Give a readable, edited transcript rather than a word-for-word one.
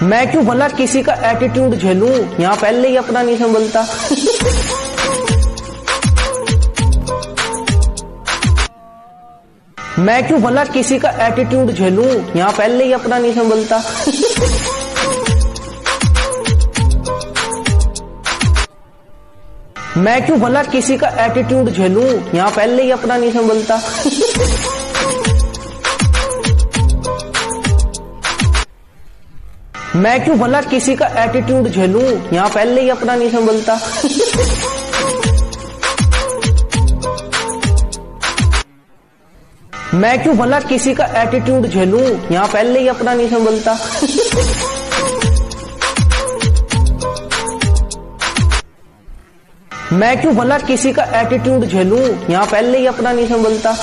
मैं क्यों भला किसी का एटीट्यूड झेलूं, यहाँ पहले ही अपना नहीं संभलता। मैं क्यों भला किसी का एटीट्यूड झेलूं, यहाँ पहले ही अपना नहीं संभलता। मैं क्यों भला किसी का एटीट्यूड झेलूं, यहाँ पहले ही अपना नहीं संभलता। मैं क्यों भला किसी का एटीट्यूड झेलूं, यहाँ पहले ही अपना नहीं संभलता। मैं क्यों भला किसी का एटीट्यूड झेलूं, यहाँ पहले ही अपना नहीं संभलता। मैं क्यों भला किसी का एटीट्यूड झेलूं, यहाँ पहले ही अपना नहीं संभलता।